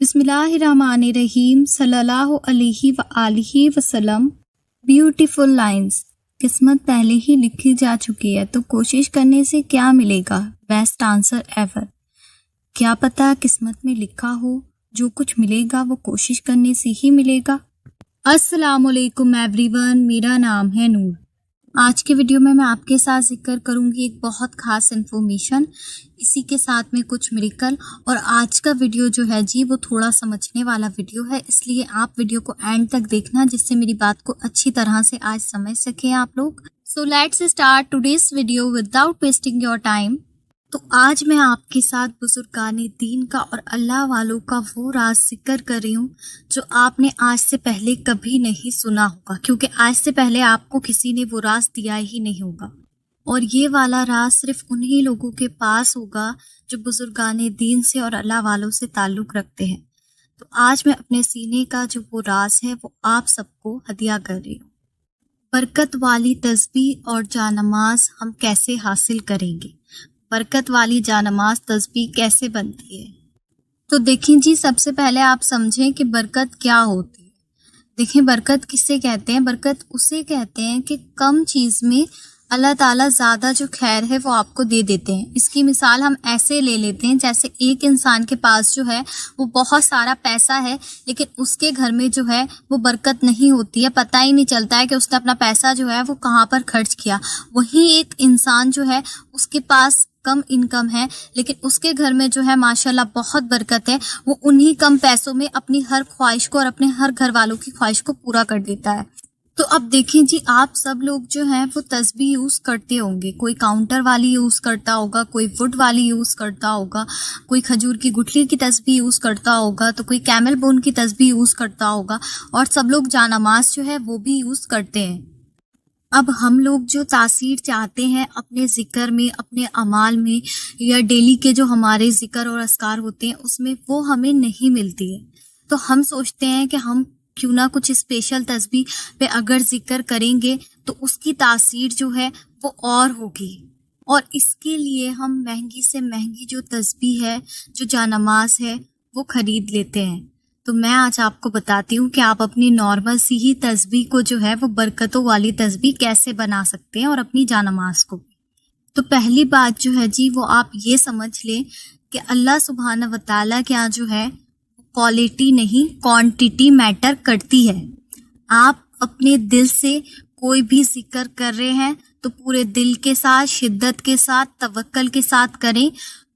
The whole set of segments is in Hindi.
बिस्मिल्लाहिर्रहमानिर्रहीम सल्लल्लाहु अलैहि व आलिहि वसल्लम। Beautiful lines. किस्मत पहले ही लिखी जा चुकी है तो कोशिश करने से क्या मिलेगा? Best answer ever. क्या पता किस्मत में लिखा हो जो कुछ मिलेगा वो कोशिश करने से ही मिलेगा। अस्सलाम वालेकुम एवरीवन, मेरा नाम है नूर। आज के वीडियो में मैं आपके साथ जिक्र करूंगी एक बहुत खास इन्फॉर्मेशन, इसी के साथ में कुछ मिरेकल। और आज का वीडियो जो है जी वो थोड़ा समझने वाला वीडियो है, इसलिए आप वीडियो को एंड तक देखना जिससे मेरी बात को अच्छी तरह से आज समझ सकें आप लोग। So let's start today's video without wasting your time. तो आज मैं आपके साथ बुजुर्गाने दीन का और अल्लाह वालों का वो राज जिक्र कर रही हूँ जो आपने आज से पहले कभी नहीं सुना होगा, क्योंकि आज से पहले आपको किसी ने वो राज दिया ही नहीं होगा। और ये वाला राज सिर्फ उन्हीं लोगों के पास होगा जो बुजुर्गाने दीन से और अल्लाह वालों से ताल्लुक़ रखते हैं। तो आज मैं अपने सीने का जो वो राज है वो आप सबको हदिया कर रही हूँ। बरकत वाली तस्बीह और जानमाज हम कैसे हासिल करेंगे? बरकत वाली जानमाज तस्बीह कैसे बनती है? तो देखें जी, सबसे पहले आप समझें कि बरकत क्या होती है। देखें, बरकत किसे कहते हैं? बरकत उसे कहते हैं कि कम चीज़ में अल्लाह ताला ज़्यादा जो खैर है वो आपको दे देते हैं। इसकी मिसाल हम ऐसे ले लेते हैं, जैसे एक इंसान के पास जो है वो बहुत सारा पैसा है, लेकिन उसके घर में जो है वो बरकत नहीं होती है, पता ही नहीं चलता है कि उसने अपना पैसा जो है वो कहाँ पर खर्च किया। वहीं एक इंसान जो है उसके पास कम इनकम है, लेकिन उसके घर में जो है माशाल्लाह बहुत बरकत है, वो उन्हीं कम पैसों में अपनी हर ख्वाहिश को और अपने हर घर वालों की ख्वाहिश को पूरा कर देता है। तो अब देखें जी, आप सब लोग जो हैं वो तस्बीह यूज़ करते होंगे। कोई काउंटर वाली यूज़ करता होगा, कोई वुड वाली यूज़ करता होगा, कोई खजूर की गुठली की तस्बीह यूज़ करता होगा, तो कोई कैमल बोन की तस्बीह यूज़ करता होगा, और सब लोग जानमाज जो है वो भी यूज़ करते हैं। अब हम लोग जो तासीर चाहते हैं अपने ज़िक्र में, अपने अमाल में, या डेली के जो हमारे ज़िक्र और अस्कार होते हैं उसमें, वो हमें नहीं मिलती है। तो हम सोचते हैं कि हम क्यों ना कुछ स्पेशल तस्बीह पे अगर ज़िक्र करेंगे तो उसकी तासीर जो है वो और होगी, और इसके लिए हम महंगी से महंगी जो तस्बीह है, जो जानमाज है, वो ख़रीद लेते हैं। तो मैं आज आपको बताती हूँ कि आप अपनी नॉर्मल सी ही तस्बीह को जो है वो बरकतों वाली तस्बीह कैसे बना सकते हैं, और अपनी जानमाज को। तो पहली बात जो है जी वो आप ये समझ लें कि अल्लाह सुब्हाना व तआला के यहाँ जो है क्वालिटी नहीं क्वांटिटी मैटर करती है। आप अपने दिल से कोई भी जिक्र कर रहे हैं तो पूरे दिल के साथ, शिद्दत के साथ, तवक्कल के साथ करें,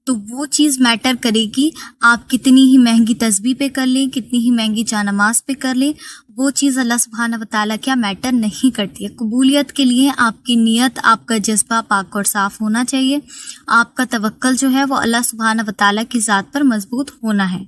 तो वो चीज़ मैटर करेगी। आप कितनी ही महंगी तस्बीह पे कर लें, कितनी ही महंगी जानमाज पे कर लें, वो चीज़ अल्लाह सुब्हाना व तआला क्या मैटर नहीं करती है। कबूलियत के लिए आपकी नीयत, आपका जज्बा पाक और साफ़ होना चाहिए। आपका तवक्कल जो है वो अल्लाह सुब्हाना व तआला की ज़ात पर मजबूत होना है।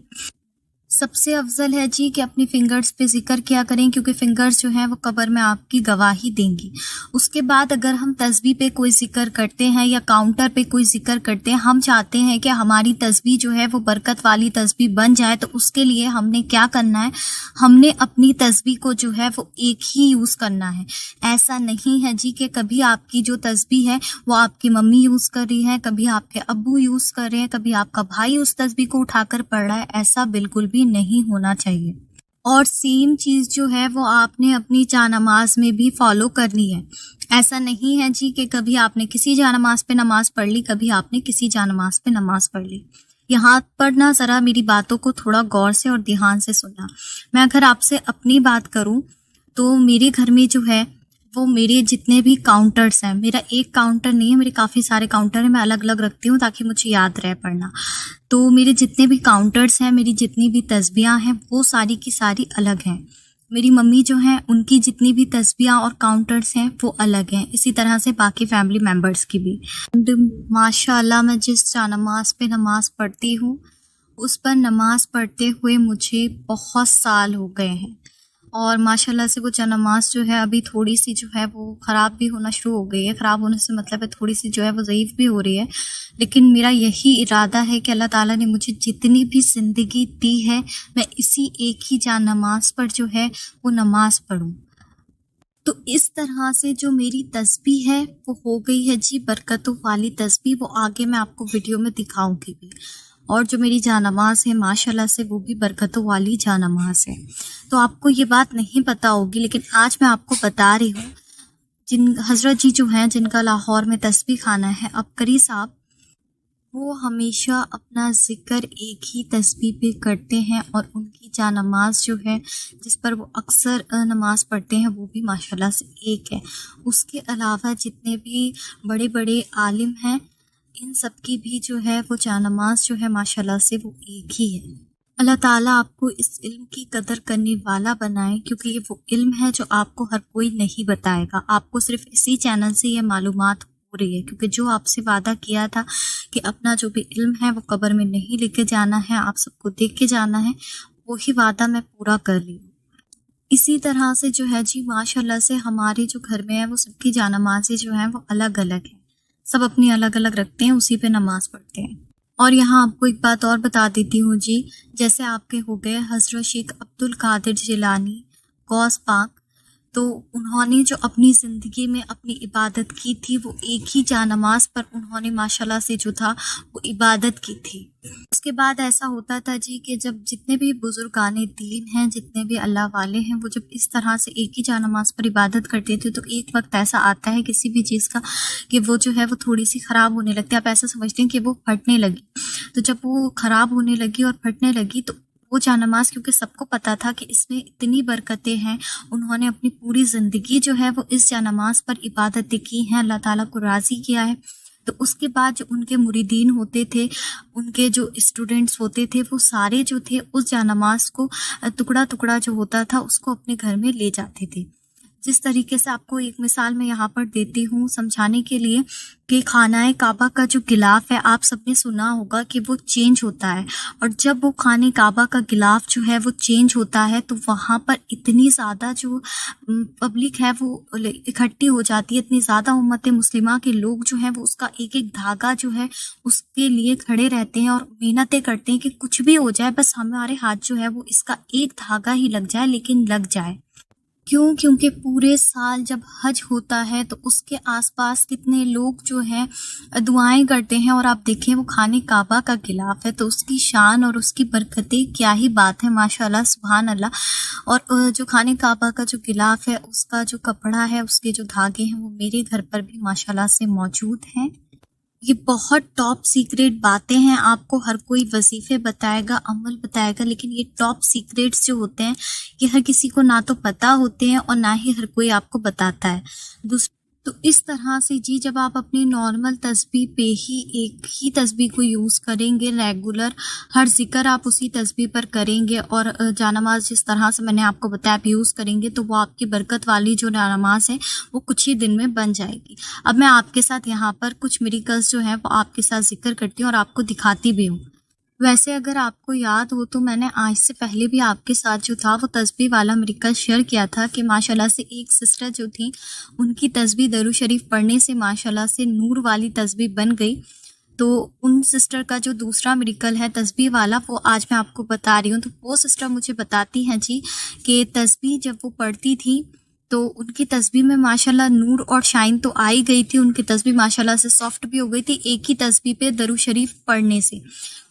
सबसे अफजल है जी कि अपनी फिंगर्स पे जिक्र किया करें, क्योंकि फिंगर्स जो हैं वो कब्र में आपकी गवाही देंगी। उसके बाद अगर हम तस्बीह पे कोई जिक्र करते हैं या काउंटर पे कोई जिक्र करते हैं, हम चाहते हैं कि हमारी तस्बीह जो है वो बरकत वाली तस्बीह बन जाए, तो उसके लिए हमने क्या करना है? हमने अपनी तस्बीह को जो है वो एक ही यूज़ करना है। ऐसा नहीं है जी कि कभी आपकी जो तस्बीह है वो आपकी मम्मी यूज़ कर रही है, कभी आपके अब्बू यूज़ कर रहे हैं, कभी आपका भाई उस तस्बीह को उठाकर पढ़ रहा है। ऐसा बिल्कुल भी नहीं होना चाहिए। और सेम चीज़ जो है वो आपने अपनी जानमाज में भी फॉलो करनी है। ऐसा नहीं है जी कि कभी आपने किसी जानमाज पे नमाज पढ़ ली, कभी आपने किसी जानमाज पे नमाज पढ़ ली। यहाँ पर ना ज़रा मेरी बातों को थोड़ा गौर से और ध्यान से सुनना। मैं अगर आपसे अपनी बात करूँ तो मेरे घर में जो है वो मेरे जितने भी काउंटर्स हैं, मेरा एक काउंटर नहीं है, मेरे काफ़ी सारे काउंटर हैं, मैं अलग अलग रखती हूँ ताकि मुझे याद रहे पढ़ना। तो मेरे जितने भी काउंटर्स हैं, मेरी जितनी भी तस्बीहां हैं, वो सारी की सारी अलग हैं। मेरी मम्मी जो हैं उनकी जितनी भी तस्बीहां और काउंटर्स हैं वो अलग हैं, इसी तरह से बाकी फैमिली मेम्बर्स की भी। माशाल्लाह मैं जिस जानमाज पे नमाज़ पढ़ती हूँ उस पर नमाज़ पढ़ते हुए मुझे बहुत साल हो गए हैं, और माशाल्लाह से वो जानमाज जो है अभी थोड़ी सी जो है वो ख़राब भी होना शुरू हो गई है। ख़राब होने से मतलब है थोड़ी सी जो है वो ज़ईफ़ भी हो रही है। लेकिन मेरा यही इरादा है कि अल्लाह ताला ने मुझे जितनी भी ज़िंदगी दी है मैं इसी एक ही जानमाज पर जो है वो नमाज पढ़ूँ। तो इस तरह से जो मेरी तस्बीह है वो हो गई है जी बरकतों वाली तस्बीह। वो आगे मैं आपको वीडियो में दिखाऊंगी भी। और जो मेरी जानमाज़ है माशाल्लाह से वो भी बरकतों वाली जानमाज़ है। तो आपको ये बात नहीं पता होगी, लेकिन आज मैं आपको बता रही हूँ। जिन हज़रत जी जो हैं, जिनका लाहौर में तस्बीह खाना है, अबकरी साहब, वो हमेशा अपना ज़िक्र एक ही तस्बीह पे करते हैं और उनकी जानमाज़ जो है जिस पर वो अक्सर नमाज़ पढ़ते हैं वो भी माशाल्लाह से एक है। उसके अलावा जितने भी बड़े बड़े आलिम हैं, इन सब की भी जो है वो जानमाज़ जो है माशाल्लाह से वो एक ही है। अल्लाह ताला आपको इस इल्म की कदर करने वाला बनाए, क्योंकि ये वो इल्म है जो आपको हर कोई नहीं बताएगा। आपको सिर्फ इसी चैनल से ये मालूमात हो रही है, क्योंकि जो आपसे वादा किया था कि अपना जो भी इल्म है वो कब्र में नहीं लेके जाना है, आप सबको देख के जाना है, वही वादा मैं पूरा कर रही हूँ। इसी तरह से जो है जी माशाल्लाह से हमारे जो घर में है वो सबकी जानमाज़ें जो हैं वो अलग अलग हैं। सब अपनी अलग अलग रखते हैं, उसी पे नमाज पढ़ते हैं। और यहाँ आपको एक बात और बता देती हूँ जी, जैसे आपके हो गए हज़रत शेख अब्दुल कादिर जिलानी गौस पाक, तो उन्होंने जो अपनी ज़िंदगी में अपनी इबादत की थी वो एक ही जानमाज़ पर उन्होंने माशाल्लाह से जो था वो इबादत की थी। उसके बाद ऐसा होता था जी कि जब जितने भी बुजुर्गाने दीन हैं, जितने भी अल्लाह वाले हैं, वो जब इस तरह से एक ही जानमाज़ पर इबादत करते थे तो एक वक्त ऐसा आता है किसी भी चीज़ का कि वो जो है वो थोड़ी सी ख़राब होने लगती है। आप ऐसा समझते हैं कि वो फटने लगी। तो जब वो ख़राब होने लगी और फटने लगी तो वो जानमाज़, क्योंकि सबको पता था कि इसमें इतनी बरकतें हैं, उन्होंने अपनी पूरी ज़िंदगी जो है वो इस जानमाज़ पर इबादतें की हैं, अल्लाह ताला को राज़ी किया है। तो उसके बाद जो उनके मुरीदीन होते थे, उनके जो स्टूडेंट्स होते थे, वो सारे जो थे उस जानमाज़ को टुकड़ा टुकड़ा जो होता था उसको अपने घर में ले जाते थे। जिस तरीके से आपको एक मिसाल मैं यहाँ पर देती हूँ समझाने के लिए कि खानाए काबा का जो गिलाफ है, आप सबने सुना होगा कि वो चेंज होता है, और जब वो खाने काबा का गिलाफ जो है वो चेंज होता है तो वहाँ पर इतनी ज़्यादा जो पब्लिक है वो इकट्ठी हो जाती है, इतनी ज़्यादा उम्मत मुस्लिमा के लोग जो हैं वो उसका एक एक धागा जो है उसके लिए खड़े रहते हैं और मेहनतें करते हैं कि कुछ भी हो जाए, बस हमारे हाथ जो है वो इसका एक धागा ही लग जाए, लेकिन लग जाए। क्यों? क्योंकि पूरे साल जब हज होता है तो उसके आसपास कितने लोग जो हैं दुआएं करते हैं, और आप देखें वो खाने काबा का गिलाफ है तो उसकी शान और उसकी बरकतें क्या ही बात है, माशाल्लाह सुभान अल्लाह। और जो खाने काबा का जो गिलाफ है उसका जो कपड़ा है, उसके जो धागे हैं वो मेरे घर पर भी माशाल्लाह से मौजूद हैं। ये बहुत टॉप सीक्रेट बातें हैं, आपको हर कोई वजीफे बताएगा, अमल बताएगा, लेकिन ये टॉप सीक्रेट्स जो होते हैं ये हर किसी को ना तो पता होते हैं और ना ही हर कोई आपको बताता है। तो इस तरह से जी जब आप अपनी नॉर्मल तस्बीह पे ही एक ही तस्बीह को यूज़ करेंगे रेगुलर, हर जिक्र आप उसी तस्बीह पर करेंगे और जानमाज़ जिस तरह से मैंने आपको बताया आप यूज़ करेंगे तो वो आपकी बरकत वाली जो जानमाज़ है वो कुछ ही दिन में बन जाएगी। अब मैं आपके साथ यहाँ पर कुछ मिरेकल्स जो हैं वो आपके साथ जिक्र करती हूँ और आपको दिखाती भी हूँ। वैसे अगर आपको याद हो तो मैंने आज से पहले भी आपके साथ जो था वो तस्बीह वाला मिरेकल शेयर किया था कि माशाल्लाह से एक सिस्टर जो थी उनकी तस्बीह दरूद शरीफ पढ़ने से माशाल्लाह से नूर वाली तस्बीह बन गई। तो उन सिस्टर का जो दूसरा मिरेकल है तस्बीह वाला वो आज मैं आपको बता रही हूँ। तो वो सिस्टर मुझे बताती हैं जी कि तस्बीह जब वो पढ़ती थी तो उनकी तस्बीह में माशाल्लाह नूर और शाइन तो आ ही गई थी, उनकी तस्बीह माशाल्लाह से सॉफ्ट भी हो गई थी एक ही तस्बीह पे दरूद शरीफ पढ़ने से।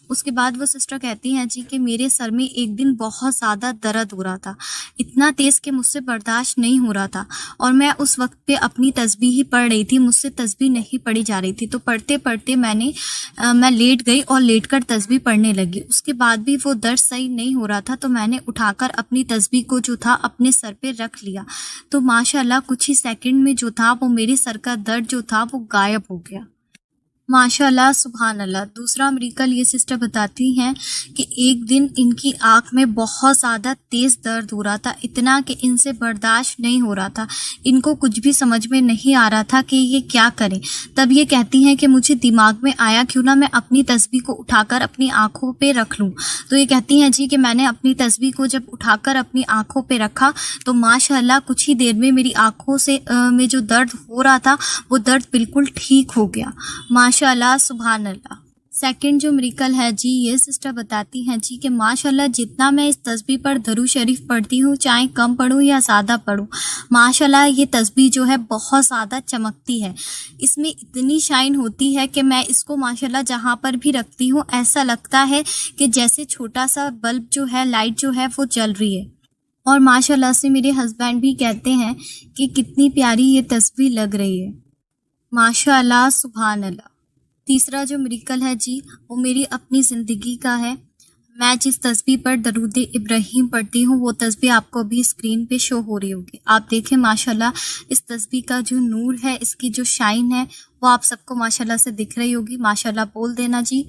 उसके बाद वो सिस्टर कहती हैं जी कि मेरे सर में एक दिन बहुत ज़्यादा दर्द हो रहा था, इतना तेज़ कि मुझसे बर्दाश्त नहीं हो रहा था, और मैं उस वक्त पे अपनी तस्बीह ही पढ़ रही थी, मुझसे तस्बीह नहीं पढ़ी जा रही थी। तो पढ़ते पढ़ते मैं लेट गई और लेटकर तस्बीह पढ़ने लगी। उसके बाद भी वो दर्द सही नहीं हो रहा था तो मैंने उठाकर अपनी तस्बीह को जो था अपने सर पे रख लिया, तो माशाल्लाह कुछ ही सेकंड में जो था वो मेरे सर का दर्द जो था वो गायब हो गया। माशाल्लाह सुभान अल्लाह। दूसरा मिरेकल ये सिस्टर बताती हैं कि एक दिन इनकी आँख में बहुत ज़्यादा तेज़ दर्द हो रहा था, इतना कि इनसे बर्दाश्त नहीं हो रहा था, इनको कुछ भी समझ में नहीं आ रहा था कि ये क्या करें। तब ये कहती हैं कि मुझे दिमाग में आया क्यों ना मैं अपनी तस्बीह को उठाकर अपनी आँखों पे रख लूँ। तो ये कहती हैं जी कि मैंने अपनी तस्बीह को जब उठाकर अपनी आँखों पे रखा तो माशाल्लाह कुछ ही देर में मेरी आँखों से में जो दर्द हो रहा था वो दर्द बिल्कुल ठीक हो गया। माशाल्लाह सुभान अल्लाह। सेकंड जो मिरेकल है जी, ये सिस्टर बताती हैं जी कि माशाल्लाह जितना मैं इस तस्बीह पर दरूद शरीफ पढ़ती हूँ, चाहे कम पढूँ या ज़्यादा पढूँ, माशाल्लाह ये तस्बीह जो है बहुत ज़्यादा चमकती है। इसमें इतनी शाइन होती है कि मैं इसको माशाल्लाह जहाँ पर भी रखती हूँ ऐसा लगता है कि जैसे छोटा सा बल्ब जो है, लाइट जो है वो जल रही है। और माशाल्लाह से मेरे हस्बैंड भी कहते हैं कि कितनी प्यारी ये तस्बीह लग रही है। माशाल्लाह, सुभान अल्लाह। तीसरा जो मिरेकल है जी, वो मेरी अपनी ज़िंदगी का है। मैं जिस तस्बीह पर दरूद इब्राहीम पढ़ती हूँ, वो तस्बीह आपको अभी स्क्रीन पे शो हो रही होगी। आप देखें माशाल्लाह इस तस्बीह का जो नूर है, इसकी जो शाइन है, वो आप सबको माशाल्लाह से दिख रही होगी। माशाल्लाह बोल देना जी।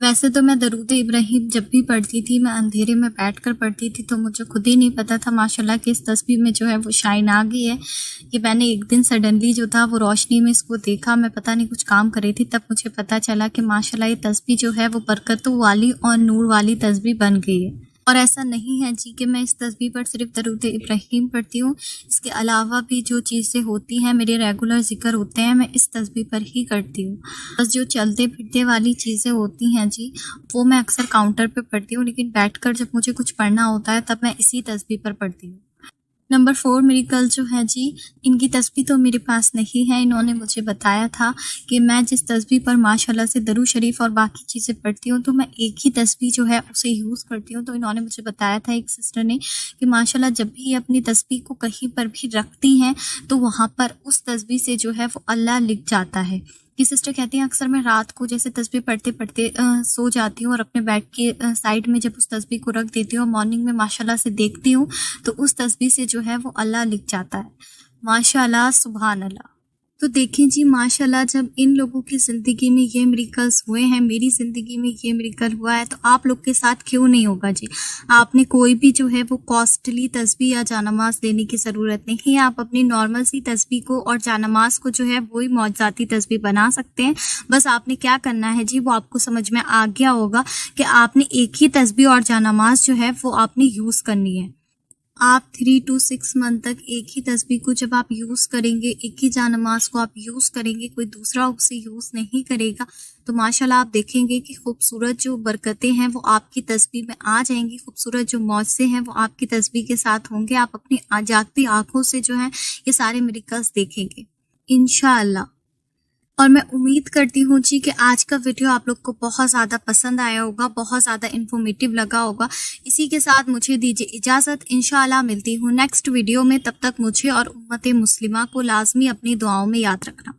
वैसे तो मैं दरूद इब्राहीम जब भी पढ़ती थी, मैं अंधेरे में बैठकर पढ़ती थी, तो मुझे खुद ही नहीं पता था माशाल्लाह कि इस तस्बीह में जो है वो शाइन आ गई है। कि मैंने एक दिन सडनली जो था वो रोशनी में इसको देखा, मैं पता नहीं कुछ काम कर रही थी, तब मुझे पता चला कि माशाल्लाह ये तस्बीह जो है वो बरकतों वाली और नूर वाली तस्बीह बन गई है। और ऐसा नहीं है जी कि मैं इस तस्बीह पर सिर्फ दरूद इब्राहीम पढ़ती हूँ, इसके अलावा भी जो चीज़ें होती हैं, मेरे रेगुलर ज़िक्र होते हैं, मैं इस तस्बीह पर ही करती हूँ। बस जो चलते फिरते वाली चीज़ें होती हैं जी, वो मैं अक्सर काउंटर पे पढ़ती हूँ, लेकिन बैठकर जब मुझे कुछ पढ़ना होता है तब मैं इसी तस्बीह पर पढ़ती हूँ। नंबर 4 मिरेकल जो है जी, इनकी तस्बीह तो मेरे पास नहीं है। इन्होंने मुझे बताया था कि मैं जिस तस्बीह पर माशाल्लाह से दरूद शरीफ और बाकी चीज़ें पढ़ती हूँ, तो मैं एक ही तस्बीह जो है उसे यूज़ करती हूँ। तो इन्होंने मुझे बताया था, एक सिस्टर ने, कि माशाल्लाह जब भी ये अपनी तस्बीह को कहीं पर भी रखती हैं, तो वहाँ पर उस तस्बीह से जो है वो अल्लाह लिख जाता है। ये सिस्टर कहती हैं अक्सर मैं रात को जैसे तस्बीह पढ़ते पढ़ते सो जाती हूँ और अपने बेड के साइड में जब उस तस्बीह को रख देती हूँ और मॉर्निंग में माशाल्लाह से देखती हूँ, तो उस तस्बीह से जो है वो अल्लाह लिख जाता है। माशाल्लाह, सुभान अल्लाह। तो देखें जी माशाल्लाह, जब इन लोगों की ज़िंदगी में ये मिरेकल्स हुए हैं, मेरी ज़िंदगी में ये मिरेकल हुआ है, तो आप लोग के साथ क्यों नहीं होगा जी। आपने कोई भी जो है वो कॉस्टली तस्बीह या जानमाज़ लेने की ज़रूरत नहीं है। आप अपनी नॉर्मल सी तस्बीह को और जानमाज़ को जो है वही मौजज़ाती तस्बीह बना सकते हैं। बस आपने क्या करना है जी, वो आपको समझ में आ गया होगा कि आपने एक ही तस्बीह और जानमाज़ जो है वो आपने यूज़ करनी है। आप 3 to 6 मंथ तक एक ही तस्बीह को जब आप यूज़ करेंगे, एक ही जानमाज़ को आप यूज़ करेंगे, कोई दूसरा उसे यूज़ नहीं करेगा, तो माशाल्लाह आप देखेंगे कि खूबसूरत जो बरकतें हैं वो आपकी तस्बीह में आ जाएंगी, खूबसूरत जो मौज़े हैं वो आपकी तस्बीह के साथ होंगे। आप अपनी जागती आँखों से जो है ये सारे मिरेकल्स देखेंगे इंशाअल्लाह। और मैं उम्मीद करती हूँ जी कि आज का वीडियो आप लोग को बहुत ज़्यादा पसंद आया होगा, बहुत ज़्यादा इन्फॉर्मेटिव लगा होगा। इसी के साथ मुझे दीजिए इजाज़त, इंशाअल्लाह मिलती हूँ नेक्स्ट वीडियो में। तब तक मुझे और उम्मत मुस्लिमा को लाजमी अपनी दुआओं में याद रखना।